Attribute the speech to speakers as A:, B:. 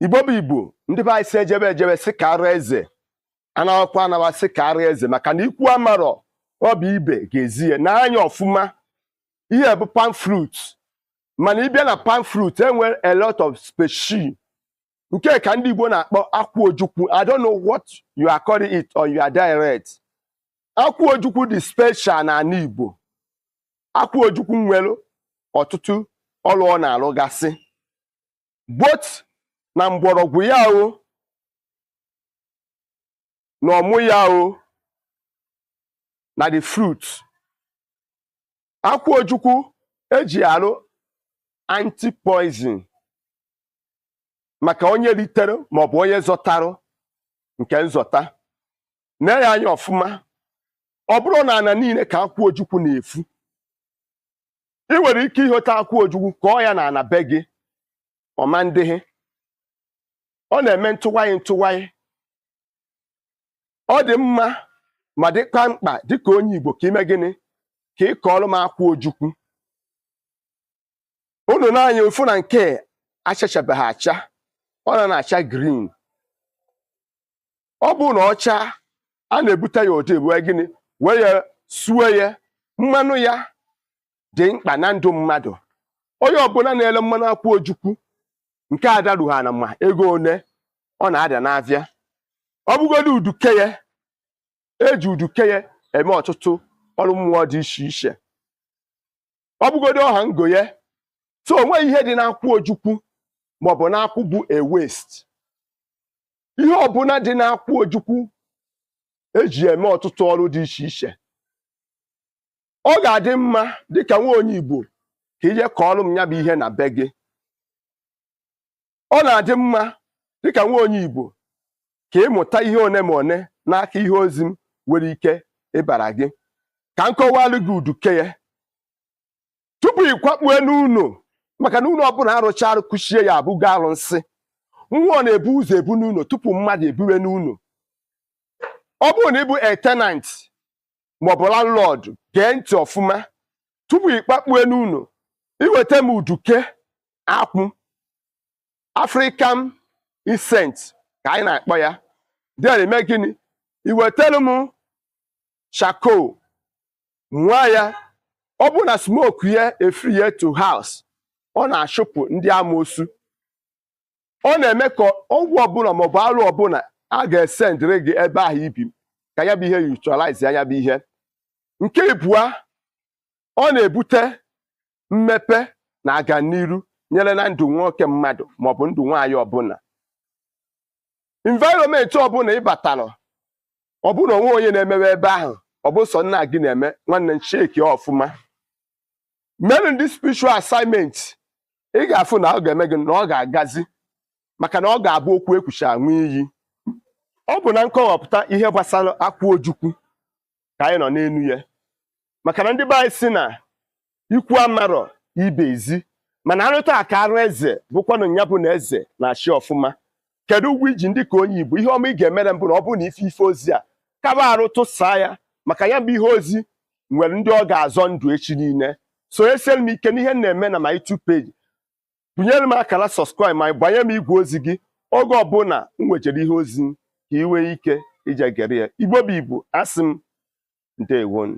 A: Igbo bụ Igbo ndị be anyị si ejebe si ka arụ eze anawakwa anawa si ka arụ eze maka na ikwu amarọ ọ bụ ibe ga-ezie n'anya ọfụma. Ihe bụ palm fruit, mana ịbịa na palm fruit enwere a lot of species nke ka ndị Igbo na-akpọ Akwụ Ojukwu. I don't know what you are calling it or you are direct. Akwụ Ojukwu dị special na ala Igbo. Akwụ Ojukwu nwere ọtụtụ ọrụ ọ na-alụgasị both na mgbọrọgwụ ya o na ọmụ ya o na the fruit. Akwụ Ojukwu eji arụ anti-poison maka onye ritere maọbụ onye zọtarụ nke nzọta. Na-enye anya ọfụma, ọ bụrụ na ana niile ka Akwụ Ojukwu na-efu, ị nwere ike ịghọta Akwụ Ojukwu kọọ ya na ana be gị ọma ndịghị. Ọ na-eme ntụwanyị. Ọ dị mma ma dịkwa mkpa dịka onye Igbo ka ime gịnị ka ị kọọrọ m Akwụ Ojukwu. Unu na-anya ofu na nke achachabeghị acha, ọ na-acha green. Ọ bụ na ọcha, a na-ebute ya odebu gịnị wee ya suwe ya. Mmanụ ya dị mkpa na ndụ mmadụ. Onye ọbụla na-ele mmanụ Akwụ Ojukwu nke adarughị ana ma ego one ọ na-ada n'avịa. Ọ bụgodu uduke ya, eji uduke ya eme ọtụtụ ọrụ mmụọ dị iche iche. Ọ bụgodu ọha ngo ya, so onwe ihe dị n'Akwụ Ojukwu maọbụ n'akwụ bụ a waste. Ihe ọbụla dị n'Akwụ Ojukwu eji eme ọtụtụ ọrụ dị iche iche. Ọ ga-adị mma dịka nwa onye Igbo ka ije kọọrọ m ya bụ ihe na be gị. Ọ na-adị mma dịka nwa onye Igbo ka ịmụta ihe one ma one n'aka ihe ozi m nwere ike ịbara gị. Ka m kọwalụ gị uduke ya tupu ịkwakpue n'ụlọ, maka na ụlọ ọbụla arụcha arụ kụchie ya abụgo arụsị. Mmụọ na-ebu ụzọ ebu n'ụlọ tupu mmadụ ebuwe n'ụlọ. Ọ bụrụ na ịbụ a tenant maọbụ landlord, gee ntị ọfụma. Tupu ịkpakpue n'ụlọ, iweta m uduke akwụ, African incent ka anyị na-akpọ ya. Then eme gịnị? Iwetara m charcoal, nwa ya. Ọ bụ na smoke ya efrie to house, ọ na-achụpụ ndị amoosu. Ọ na-eme ka ọgwụ ọbụla maọbụ arụ ọbụla a ga-esendịrị gị ebe ahụ ibi ka ya bụ ihe neutralize anya bụ ihe. Nke ịbụa, ọ na-ebute mmepe na aganiru nyere na ndụ nwoke mmadụ maọbụ ndụ nwaanyị ọbụla. Environment ọbụla ịbatara, ọbụna onwe onye na-emewe ebe ahụ, ọ bụ sọ nna gị na-eme, nwanne ncheki ọfụma. Mere ndị spiritual assignment, ị ga-afụ na ọ ga-eme gị na ọ ga-agazi, maka na ọ ga-abụ okwu ekwuchi anwụ iyi. Ọ bụ na nkọwapụta ihe gbasara Akwụ Ojukwu ka anyị nọ n'elu ya, maka na ndị be anyị si na ikwu amarọ ibe ezi, mana arụta aka arụ eze bụkwanụ ya bụ na eze na-achị ọfụma. Kedu ụgwọ iji ndị ka onye Igbo? Ihe ọma ị ga-emere mbụ na ọ bụ na ife ozi a kaba arụ tụsaa ya, maka ya bụ ihe ozi nwere ndị ọ ga-azọ ndụ echi niile. So esiere m ike n'ihe m na-eme na my YouTube page. Bunyere m akara subscribe ma gbanye m igwe ozi gị oge ọbụla m nwejere ihe ozi ka ị nwee ike ije gere ya. Igbo bụ Igbo, asị m ndewonu.